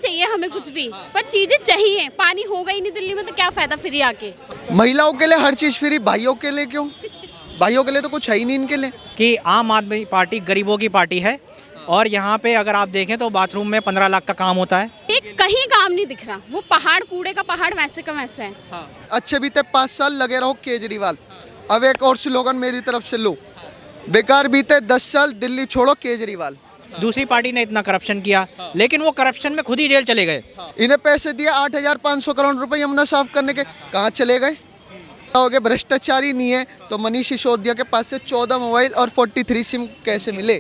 चाहिए हमें कुछ भी, पर चीजें चाहिए। पानी होगा ही नहीं दिल्ली में तो क्या फायदा फ्री आके। महिलाओं के लिए हर चीज फ्री, भाइयों के लिए क्यों? भाइयों के लिए तो कुछ है ही नहीं इनके लिए। कि आम आदमी पार्टी गरीबों की पार्टी है और यहाँ पे अगर आप देखें तो बाथरूम में 15 लाख का काम होता है। एक कहीं काम नहीं दिख रहा, वो पहाड़ कूड़े का पहाड़ वैसे का वैसे है। अच्छे बीते 5 साल लगे रहो केजरीवाल। अब एक और स्लोगन मेरी तरफ से लो, बेकार बीते 10 साल दिल्ली छोड़ो केजरीवाल। दूसरी पार्टी ने इतना करप्शन किया लेकिन वो करप्शन में खुद ही जेल चले गए। इन्हें पैसे दिए 8,500 करोड़ रुपए यमुना साफ करने के, कहाँ चले गए? हो गए भ्रष्टाचारी नहीं है तो मनीष सिसोदिया के पास से 14 मोबाइल और 43 सिम कैसे मिले?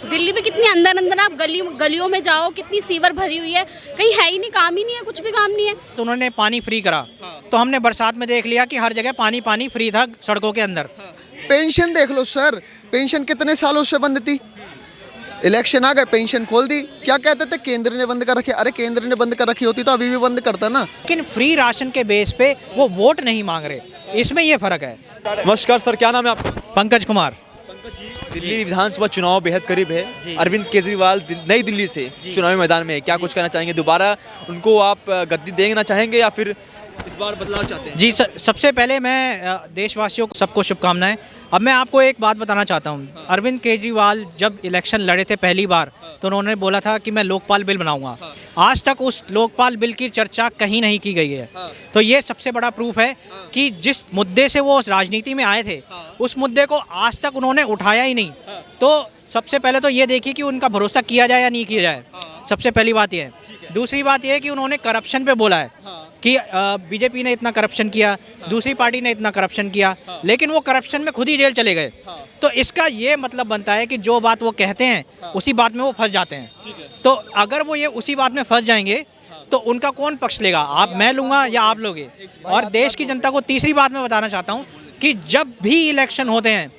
दिल्ली में कितनी अंदर अंदर आप गलियों में जाओ, कितनी सीवर भरी हुई है, कहीं है ही नहीं, काम ही नहीं है, कुछ भी काम नहीं है। तो उन्होंने पानी फ्री करा तो हमने बरसात में देख लिया कि हर जगह पानी पानी फ्री था सड़कों के अंदर। पेंशन देख लो सर, पेंशन कितने सालों से बंद थी, इलेक्शन आ गए पेंशन खोल दी। क्या कहते थे केंद्र ने बंद कर रखी? अरे केंद्र ने बंद कर रखी होती तो अभी भी बंद करता ना। लेकिन फ्री राशन के बेस पे वो वोट नहीं मांग रहे, इसमें ये फर्क है। नमस्कार सर, क्या नाम है आपका? पंकज कुमार। दिल्ली विधानसभा चुनाव बेहद करीब है। अरविंद केजरीवाल नई दिल्ली से चुनावी मैदान में है, क्या कुछ कहना चाहेंगे? दोबारा उनको आप गद्दी देना चाहेंगे या फिर इस बार बदलाव चाहते हैं? जी सबसे पहले मैं देशवासियों को सबको शुभकामनाएं। अब मैं आपको एक बात बताना चाहता हूं, अरविंद केजरीवाल जब इलेक्शन लड़े थे पहली बार तो उन्होंने बोला था कि मैं लोकपाल बिल बनाऊंगा। आज तक उस लोकपाल बिल की चर्चा कहीं नहीं की गई है। तो ये सबसे बड़ा प्रूफ है कि जिस मुद्दे से वो राजनीति में आए थे उस मुद्दे को आज तक उन्होंने उठाया ही नहीं। तो सबसे पहले तो ये देखिए कि उनका भरोसा किया जाए या नहीं किया जाए, सबसे पहली बात यह है। दूसरी बात यह है कि उन्होंने करप्शन पे बोला है कि बीजेपी ने इतना करप्शन किया, दूसरी पार्टी ने इतना करप्शन किया, लेकिन वो करप्शन में खुद ही जेल चले गए। तो इसका ये मतलब बनता है कि जो बात वो कहते हैं उसी बात में वो फंस जाते हैं। तो अगर वो ये उसी बात में फंस जाएंगे तो उनका कौन पक्ष लेगा? मैं लूँगा या आप लोगे? और देश की जनता को तीसरी बात मैं बताना चाहता हूँ कि जब भी इलेक्शन होते हैं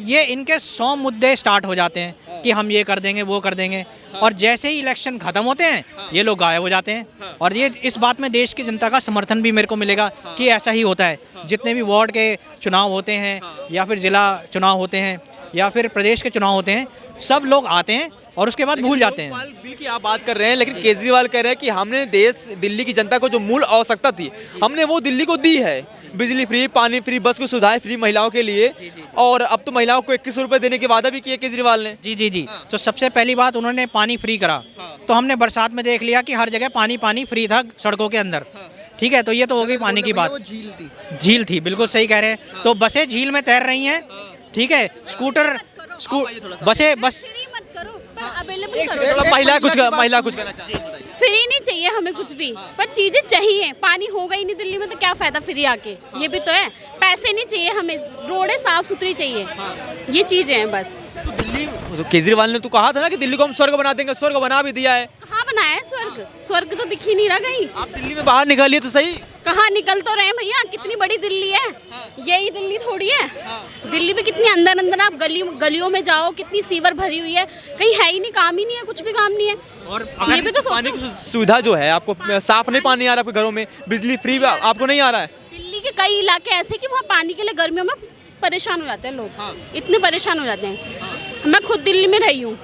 ये इनके 100 मुद्दे स्टार्ट हो जाते हैं कि हम ये कर देंगे वो कर देंगे, और जैसे ही इलेक्शन खत्म होते हैं ये लोग गायब हो जाते हैं। और ये इस बात में देश की जनता का समर्थन भी मेरे को मिलेगा कि ऐसा ही होता है। जितने भी वार्ड के चुनाव होते हैं या फिर ज़िला चुनाव होते हैं या फिर प्रदेश के चुनाव होते हैं, सब लोग आते हैं और उसके बाद भूल जाते हैं। लोकपाल बिल की आप बात कर रहे हैं लेकिन केजरीवाल कह रहे हैं कि हमने दिल्ली की जनता को जो मूल आवश्यकता थी हमने वो दिल्ली को दी है। बिजली फ्री, पानी फ्री, बस की सुविधाएं फ्री महिलाओं के लिए, और अब तो महिलाओं को 21 रुपए देने के वादा भी किया केजरीवाल ने। जी। तो सबसे पहली बात उन्होंने पानी फ्री करा तो हमने बरसात में देख लिया कि हर जगह पानी पानी फ्री था सड़कों के अंदर। ठीक है, तो ये तो हो गई पानी की बात। झील थी, बिल्कुल सही कह रहे हैं। तो बसें झील में तैर रही हैं, ठीक है, स्कूटर बसें बस महिला कुछ कहना चाहती है? फ्री नहीं चाहिए हमें कुछ भी, पर चीजें चाहिए। पानी होगा ही नहीं दिल्ली में तो क्या फायदा फ्री आके, ये भी तो है। पैसे नहीं चाहिए हमें, रोडें साफ सुथरी चाहिए, ये चीजें हैं बस। तो दिल्ली केजरीवाल ने तो कहा था ना कि दिल्ली को हम स्वर्ग बना देंगे, स्वर्ग बना भी दिया है। कहाँ बनाया है स्वर्ग? स्वर्ग तो दिख ही नहीं रहा कहीं। आप दिल्ली में बाहर निकालिए तो सही। कहाँ निकल तो रहे हैं भैया, कितनी बड़ी दिल्ली है, यही दिल्ली थोड़ी है। दिल्ली में कितनी अंदर अंदर आप गलियों में जाओ, कितनी सीवर भरी हुई है, कहीं है ही नहीं, काम ही नहीं है, कुछ भी काम नहीं है। और ये भी तो पानी की सुविधा जो है, आपको साफ नहीं पानी आ रहा आपके घरों में, बिजली फ्री आपको नहीं आ रहा है। दिल्ली के कई इलाके ऐसे कि वहाँ पानी के लिए गर्मियों में परेशान हो जाते हैं लोग, इतने परेशान हो जाते हैं। मैं खुद दिल्ली में रही हूँ,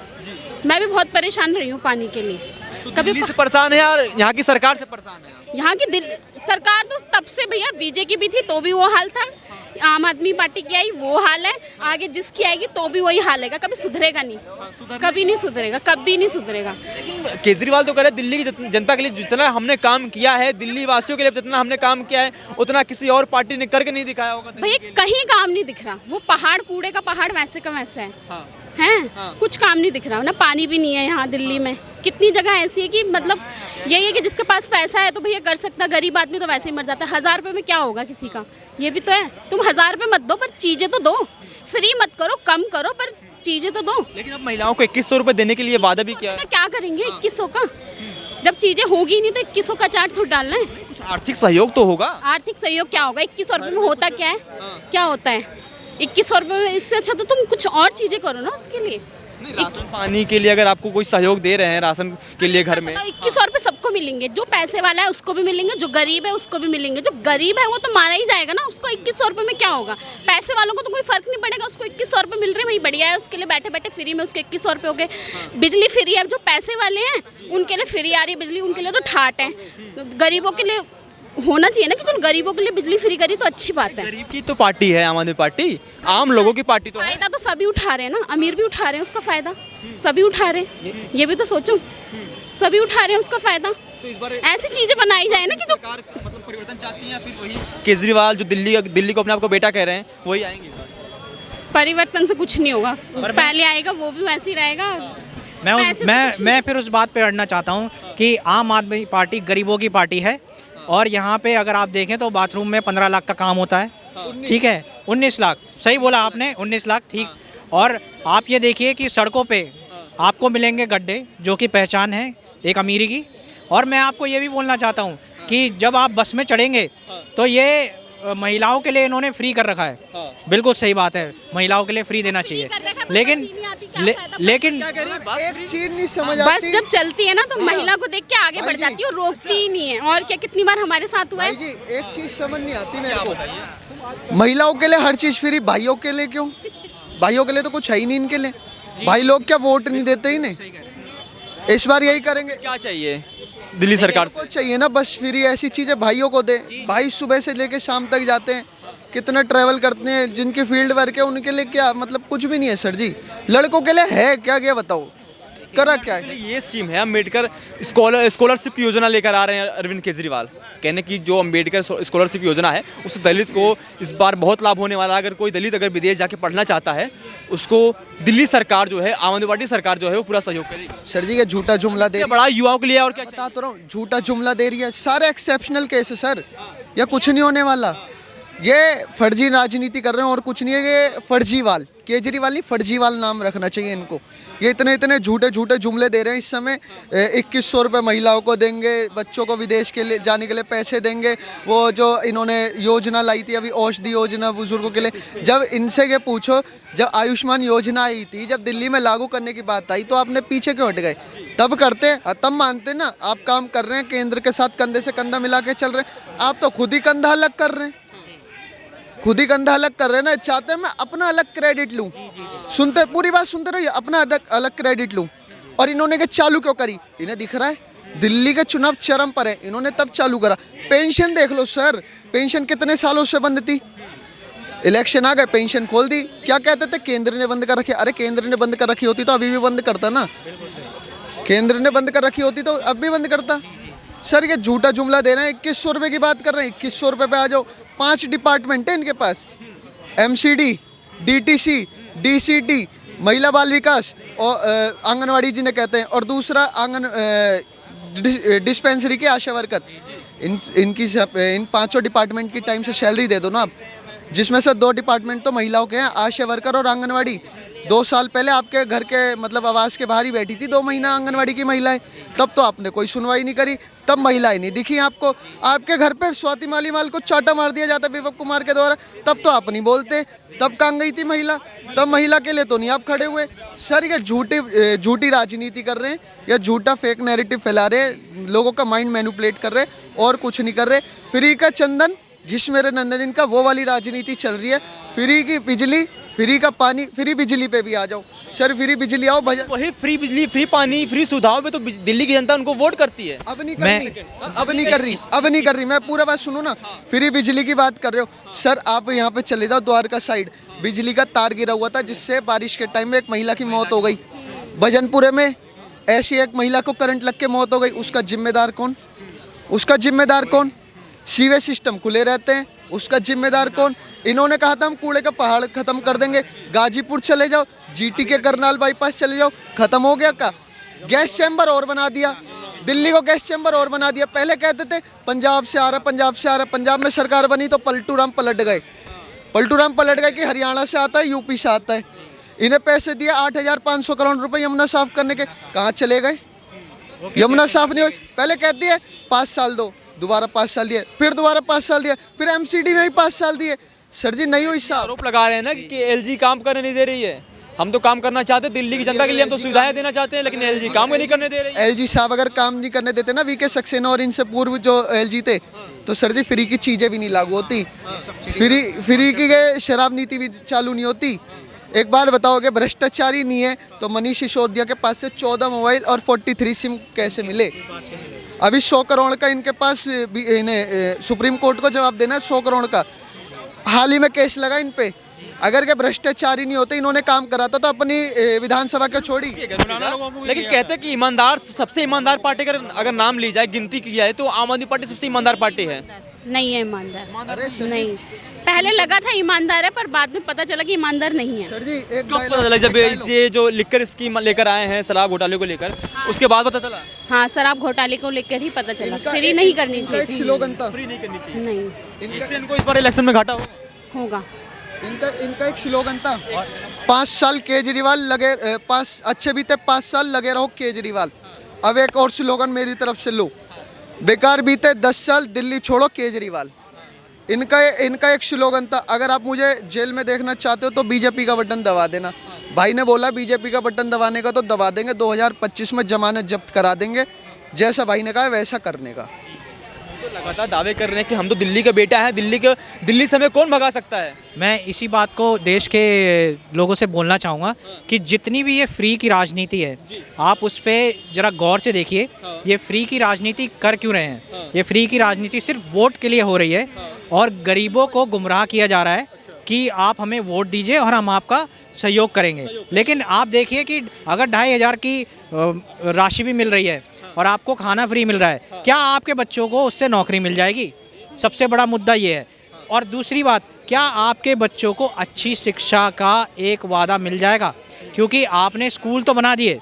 मैं भी बहुत परेशान रही हूँ पानी के लिए। तो कभी दिल्ली से परेशान है और यहाँ की सरकार से परेशान है? यहाँ की सरकार तो तब से भैया बीजेपी की भी थी तो भी वो हाल था, आम आदमी पार्टी की आई वो हाल है, आगे जिसकी आएगी तो भी वही हाल है। कभी सुधरेगा नहीं, कभी नहीं सुधरेगा, कभी नहीं सुधरेगा। लेकिन केजरीवाल तो कह रहे दिल्ली की जनता के लिए जितना हमने काम किया है, दिल्ली वासियों के लिए जितना हमने काम किया है उतना किसी और पार्टी ने करके नहीं दिखाया होगा। भैया कहीं काम नहीं दिख रहा, वो पहाड़ कूड़े का पहाड़ वैसे का वैसे है। कुछ काम नहीं दिख रहा ना, पानी भी नहीं है यहाँ दिल्ली में। कितनी जगह ऐसी है कि मतलब यही है कि जिसके पास पैसा है तो भैया कर सकता, गरीब आदमी तो वैसे ही मर जाता है। 1000 रुपये में क्या होगा किसी का, ये भी तो है। तुम 1000 रुपये मत दो पर चीजें तो दो, फ्री मत करो, कम करो पर चीजें तो दो। लेकिन अब महिलाओं को 2100 रुपये देने के लिए वादा भी किया है। क्या करेंगे 2100 का? जब चीजें होगी नहीं तो 2100 का चार्ट थोड़ा डालना है। कुछ आर्थिक सहयोग तो होगा। आर्थिक सहयोग क्या होगा? 2100 रुपये में होता क्या है? क्या होता है 2100 रुपये में? इससे अच्छा तो तुम कुछ और चीजें करो ना उसके लिए। राशन पानी के लिए अगर आपको कोई सहयोग दे रहे हैं राशन के लिए घर में, 2100 रुपये सबको मिलेंगे, जो पैसे वाला है उसको भी मिलेंगे, जो गरीब है उसको भी मिलेंगे। जो गरीब है वो तो मारा ही जाएगा ना, उसको 2100 रुपये में क्या होगा। पैसे वालों को तो कोई फर्क नहीं पड़ेगा, उसको 2100 रुपये मिल रहे हैं, वही बढ़िया है, उसके लिए बैठे बैठे फ्री में उसके 2100 रुपये हो गए। बिजली फ्री है, जो पैसे वाले हैं उनके लिए फ्री आ रही है बिजली, उनके लिए तो ठाट है। गरीबों के लिए होना चाहिए ना कि चलो गरीबों के लिए बिजली फ्री करी तो अच्छी बात है। गरीब की तो पार्टी है आम आदमी पार्टी, आम लोगों की पार्टी तो है। फायदा तो सभी उठा रहे हैं ना, अमीर भी उठा रहे हैं उसका फायदा, सभी उठा रहे हैं, ये भी तो सोचो, सभी उठा रहे हैं उसका फायदा। तो इस बार ऐसी चीजें बनाई जाए ना कि जो सरकार मतलब परिवर्तन चाहती है या फिर वही केजरीवाल जो दिल्ली को अपने आप को बेटा कह रहे हैं वही आएंगे? परिवर्तन से कुछ नहीं होगा, पहले आएगा वो भी वैसे ही रहेगा। मैं फिर उस बात पे अड़ना चाहता हूँ कि आम आदमी पार्टी गरीबों की पार्टी है, और यहाँ पे अगर आप देखें तो बाथरूम में 15 लाख का काम होता है, ठीक है, 19 लाख, सही बोला आपने, 19 लाख, ठीक। और आप ये देखिए कि सड़कों पे आपको मिलेंगे गड्ढे, जो कि पहचान है एक अमीरी की। और मैं आपको ये भी बोलना चाहता हूँ कि जब आप बस में चढ़ेंगे तो ये महिलाओं के लिए इन्होंने फ्री कर रखा है, बिल्कुल सही बात है, महिलाओं के लिए फ्री देना चाहिए, लेकिन एक चीज नहीं समझ बस आती। जब चलती है ना तो महिला को देख के आगे बढ़ जाती है और रोकती ही नहीं है। और क्या, कितनी बार हमारे साथ हुआ भाई है। जी एक चीज समझ नहीं आती मेरे को, महिलाओं के लिए हर चीज फ्री, भाइयों के लिए क्यों? भाइयों के लिए तो कुछ है ही नहीं इनके लिए। भाई लोग क्या वोट नहीं देते ही नहीं? इस बार यही करेंगे। क्या चाहिए दिल्ली सरकार से? को चाहिए ना बस फ्री, ऐसी चीजें भाइयों को दे। भाई सुबह से लेके शाम तक जाते हैं, कितना ट्रैवल करते हैं, जिनकी फील्ड वर्क है उनके लिए क्या मतलब कुछ भी नहीं है सर जी। लड़कों के लिए है क्या, क्या बताओ, करा क्या है? ये स्कीम है अम्बेडकर स्कॉलरशिप की योजना लेकर आ रहे हैं अरविंद केजरीवाल। कहने की जो अम्बेडकर स्कॉलरशिप योजना है उस दलित को इस बार बहुत लाभ होने वाला है। अगर कोई दलित अगर विदेश जाके पढ़ना चाहता है उसको दिल्ली सरकार जो है, आम आदमी पार्टी सरकार जो है वो पूरा सहयोग करेगी। सर जी ये झूठा जुमला दे रही है, बड़ा युवाओं के लिए और क्या बता तो रहा हूँ, झूठा जुमला दे रही है। सारे एक्सेप्शनल केस है सर, या कुछ नहीं होने वाला। ये फर्जी राजनीति कर रहे हैं और कुछ नहीं है। ये फर्जीवाल, केजरीवाल नहीं फर्जीवाल नाम रखना चाहिए इनको। ये इतने झूठे झूठे जुमले दे रहे हैं। इस समय 2100 रुपये महिलाओं को देंगे, बच्चों को विदेश के लिए जाने के लिए पैसे देंगे। वो जो इन्होंने योजना लाई थी अभी, औषधि योजना बुजुर्गों के लिए, जब इनसे ये पूछो, जब आयुष्मान योजना आई थी, जब दिल्ली में लागू करने की बात आई तो आपने पीछे क्यों हट गए? तब करते, तब मानते ना। आप काम कर रहे हैं, केंद्र के साथ कंधे से कंधा मिला के चल रहे हैं। आप तो खुद ही कंधा अलग कर रहे हैं, खुद ही कंधा अलग कर रहे हैं ना। चाहते हैं मैं अपना अलग क्रेडिट लूं, सुनते पूरी बात सुनते रहिए, अपना अलग क्रेडिट लूं। और इन्होंने क्या चालू क्यों करी? इन्हें दिख रहा है दिल्ली के चुनाव चरम पर है, इन्होंने तब चालू करा। पेंशन देख लो सर, पेंशन कितने सालों से बंद थी, इलेक्शन आ गए पेंशन खोल दी। क्या कहते थे केंद्र ने बंद कर रखी? अरे केंद्र ने बंद कर रखी होती तो अभी भी बंद करता ना, केंद्र ने बंद कर रखी होती तो अब भी बंद करता। सर ये झूठा जुमला दे रहे हैं। 2100 रुपये की बात कर रहे हैं, 2100 रुपये पे आ जाओ। 5 डिपार्टमेंट है इनके पास, MCD, DTC, DCT, महिला बाल विकास और आंगनवाड़ी जिन्हें कहते हैं, और दूसरा डिस्पेंसरी के आशा वर्कर। इन 5 डिपार्टमेंट की टाइम से सैलरी दे दो ना आप, जिसमें से 2 डिपार्टमेंट तो महिलाओं के हैं, आशा वर्कर और आंगनवाड़ी। 2 साल पहले आपके घर के मतलब आवास के बाहर ही बैठी थी 2 महीना आंगनवाड़ी की महिलाएं, तब तो आपने कोई सुनवाई नहीं करी, तब महिलाएं नहीं दिखी आपको। आपके घर पे स्वाति मालीवाल को चाटा मार दिया जाता विपक कुमार के द्वारा, तब तो आप नहीं बोलते, तब कहाँ गई थी महिला? तब महिला के लिए तो नहीं आप खड़े हुए। सर ये झूठी राजनीति कर रहे हैं, या झूठा फेक नैरेटिव फैला रहे हैं, लोगों का माइंड मैनिपुलेट कर रहे हैं और कुछ नहीं कर रहे। फ्री का चंदन घिस मेरे नंदन का वो वाली राजनीति चल रही है। फ्री की बिजली, फ्री का पानी, फ्री बिजली पे भी आ जाओ सर, फ्री बिजली आओ भजन। वही फ्री बिजली, फ्री पानी, फ्री सुविधाओं पे तो दिल्ली की जनता उनको वोट करती है। अब नहीं कर रही। मैं पूरा बात सुनो ना, फ्री बिजली की बात कर रहे हो सर। आप यहाँ पे चले जाओ द्वारका साइड, बिजली का तार गिरा हुआ था जिससे बारिश के टाइम में एक महिला की मौत हो गई। भजनपुरे में ऐसी एक महिला को करंट लग के मौत हो गई, उसका जिम्मेदार कौन? उसका जिम्मेदार कौन? सीवेज सिस्टम खुले रहते हैं, उसका जिम्मेदार कौन? इन्होंने कहा था हम कूड़े का पहाड़ खत्म कर देंगे। गाजीपुर चले जाओ, GT के करनाल बाईपास चले जाओ, खत्म हो गया का? गैस चैम्बर और बना दिया, दिल्ली को गैस चैम्बर और बना दिया। पहले कहते थे पंजाब से आ रहा, पंजाब से आ रहा, पंजाब में सरकार बनी तो पलटू राम पलट गए कि हरियाणा से आता है, यूपी से आता है। इन्हें पैसे दिए 8500 करोड़ रुपए यमुना साफ करने के, कहाँ चले गए? यमुना साफ नहीं हुई। पहले कहती है 5 साल दो, दोबारा 5 साल दिए, फिर दोबारा 5 साल दिए, फिर MCD में भी 5 साल दिए। सर जी नहीं हुई साहब। आरोप लगा रहे हैं ना कि LG काम करने नहीं दे रही है, हम तो काम करना चाहते हैं दिल्ली की जनता के लिए, हम तो सुविधाएं देना चाहते हैं, लेकिन एलजी काम ही नहीं करने दे रही है। एलजी साहब अगर काम नहीं करने देते ना वीके सक्सेना और इनसे पूर्व जो एलजी थे, तो सर जी फ्री की चीज़ें भी नहीं लागू होती, फ्री की शराब नीति भी चालू नहीं होती। एक बात बताओगे, भ्रष्टाचारी नहीं है तो मनीष सिसोदिया के पास से 14 मोबाइल और 43 सिम कैसे मिले? अभी 100 करोड़ का इनके पास इन्हें सुप्रीम कोर्ट को जवाब देना है, 100 करोड़ का हाल ही में केस लगा इन पे। अगर के भ्रष्टाचारी नहीं होते, इन्होंने काम करा था तो अपनी विधानसभा क्यों छोड़ी? लेकिन कहते हैं कि ईमानदार, सबसे ईमानदार पार्टी अगर नाम ली जाए, गिनती की जाए, तो आम आदमी पार्टी सबसे ईमानदार पार्टी है। नहीं है ईमानदार, नहीं। पहले लगा था ईमानदार है, पर बाद में पता चला कि ईमानदार नहीं है। सर जी एक कब पता चला? जब ये जो लिकर स्कीम लेकर आए हैं शराब घोटाले को लेकर, उसके बाद पता चला? हाँ, शराब घोटाले को लेकर ही पता चला। फ्री नहीं करनी एक चाहिए थी। स्लोगन था, फ्री नहीं करनी चाहिए, नहीं इससे इनको इस बार इलेक्शन में घाटा होगा। होगा। इनका एक स्लोगन था, 5 साल केजरीवाल लगे, 5 अच्छे बीते 5 साल लगे रहो केजरीवाल। अब एक और स्लोगन मेरी तरफ से लो, बेकार बीते 10 साल दिल्ली छोड़ो केजरीवाल। इनका एक स्लोगन था, अगर आप मुझे जेल में देखना चाहते हो तो बीजेपी का बटन दबा देना। भाई ने बोला बीजेपी का बटन दबाने का तो दबा देंगे, 2025 में जमानत जब्त करा देंगे, जैसा भाई ने कहा वैसा करने का। लगातार दावे कर रहे हैं कि हम तो दिल्ली का बेटा है, दिल्ली से हमें कौन भगा सकता है? मैं इसी बात को देश के लोगों से बोलना चाहूँगा कि जितनी भी ये फ्री की राजनीति है, आप उस पर ज़रा गौर से देखिए। ये फ्री की राजनीति कर क्यों रहे हैं? ये फ्री की राजनीति सिर्फ वोट के लिए हो रही है और गरीबों को गुमराह किया जा रहा है कि आप हमें वोट दीजिए और हम आपका सहयोग करेंगे। लेकिन आप देखिए कि अगर 2500 की राशि भी मिल रही है और आपको खाना फ्री मिल रहा है, क्या आपके बच्चों को उससे नौकरी मिल जाएगी? सबसे बड़ा मुद्दा ये है। और दूसरी बात, क्या आपके बच्चों को अच्छी शिक्षा का एक वादा मिल जाएगा? क्योंकि आपने स्कूल तो बना दिए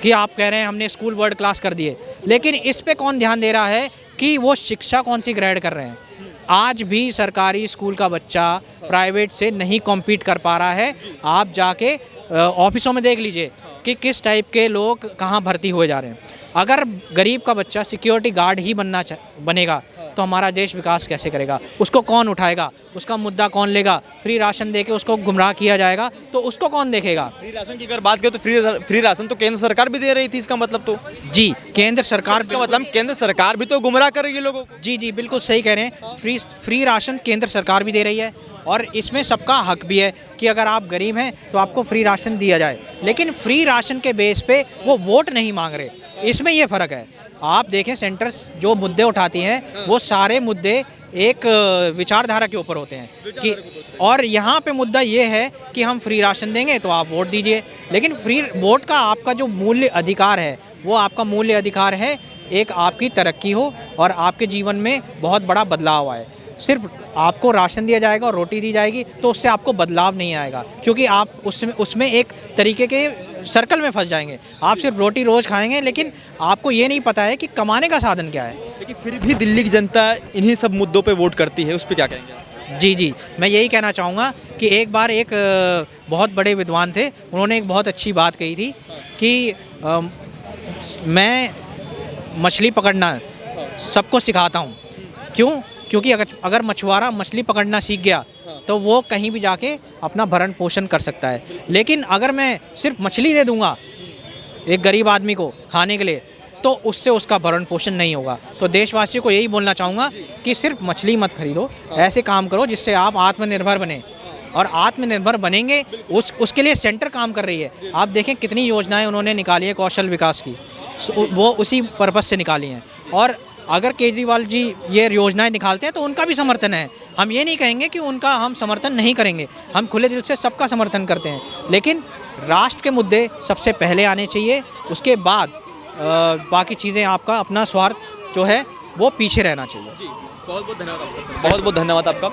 कि आप कह रहे हैं हमने स्कूल वर्ल्ड क्लास कर दिए, लेकिन इस पे कौन ध्यान दे रहा है कि वो शिक्षा कौन सी ग्रेड कर रहे हैं? आज भी सरकारी स्कूल का बच्चा प्राइवेट से नहीं कॉम्पीट कर पा रहा है। आप जाके ऑफिसों में देख लीजिए कि किस टाइप के लोग कहाँ भर्ती हुए जा रहे हैं। अगर गरीब का बच्चा सिक्योरिटी गार्ड ही बनेगा तो हमारा देश विकास कैसे करेगा? उसको कौन उठाएगा? उसका मुद्दा कौन लेगा? फ्री राशन देके उसको गुमराह किया जाएगा तो उसको कौन देखेगा? फ्री राशन की अगर बात करें तो फ्री राशन तो केंद्र सरकार भी दे रही थी, इसका मतलब तो जी केंद्र सरकार, इसका मतलब केंद्र सरकार भी तो गुमराह कर रही है लोगों को। जी बिल्कुल सही कह रहे हैं। फ्री राशन केंद्र सरकार भी दे रही है और इसमें सबका हक भी है कि अगर आप गरीब हैं तो आपको फ्री राशन दिया जाए, लेकिन फ्री राशन के बेस पे वो वोट नहीं मांग रहे। इसमें ये फ़र्क है। आप देखें सेंटर्स जो मुद्दे उठाती हैं वो सारे मुद्दे एक विचारधारा के ऊपर होते हैं कि, और यहाँ पे मुद्दा ये है कि हम फ्री राशन देंगे तो आप वोट दीजिए। लेकिन फ्री वोट का आपका जो मूल्य अधिकार है, वो आपका मूल्य अधिकार है एक आपकी तरक्की हो और आपके जीवन में बहुत बड़ा बदलाव आए। सिर्फ आपको राशन दिया जाएगा और रोटी दी जाएगी तो उससे आपको बदलाव नहीं आएगा, क्योंकि आप उसमें एक तरीके के सर्कल में फंस जाएंगे। आप सिर्फ रोटी रोज़ खाएंगे, लेकिन आपको ये नहीं पता है कि कमाने का साधन क्या है। लेकिन फिर भी दिल्ली की जनता इन्हीं सब मुद्दों पे वोट करती है, उस पर क्या कहेंगे? जी मैं यही कहना चाहूँगा कि एक बार एक बहुत बड़े विद्वान थे, उन्होंने एक बहुत अच्छी बात कही थी कि मैं मछली पकड़ना सबको सिखाता हूँ। क्यों? क्योंकि अगर मछुआरा मछली पकड़ना सीख गया तो वो कहीं भी जाके अपना भरण पोषण कर सकता है। लेकिन अगर मैं सिर्फ मछली दे दूंगा एक गरीब आदमी को खाने के लिए तो उससे उसका भरण पोषण नहीं होगा। तो देशवासियों को यही बोलना चाहूँगा कि सिर्फ मछली मत खरीदो, ऐसे काम करो जिससे आप आत्मनिर्भर बने, और आत्मनिर्भर बनेंगे उसके लिए सेंटर काम कर रही है। आप देखें कितनी योजनाएं उन्होंने निकाली है कौशल विकास की, वो उसी पर्पज़ से निकाली हैं। और अगर केजरीवाल जी ये योजनाएं निकालते हैं तो उनका भी समर्थन है। हम ये नहीं कहेंगे कि उनका हम समर्थन नहीं करेंगे, हम खुले दिल से सबका समर्थन करते हैं, लेकिन राष्ट्र के मुद्दे सबसे पहले आने चाहिए, उसके बाद बाकी चीज़ें आपका अपना स्वार्थ जो है वो पीछे रहना चाहिए। बहुत बहुत धन्यवाद आपका। बहुत बहुत धन्यवाद आपका।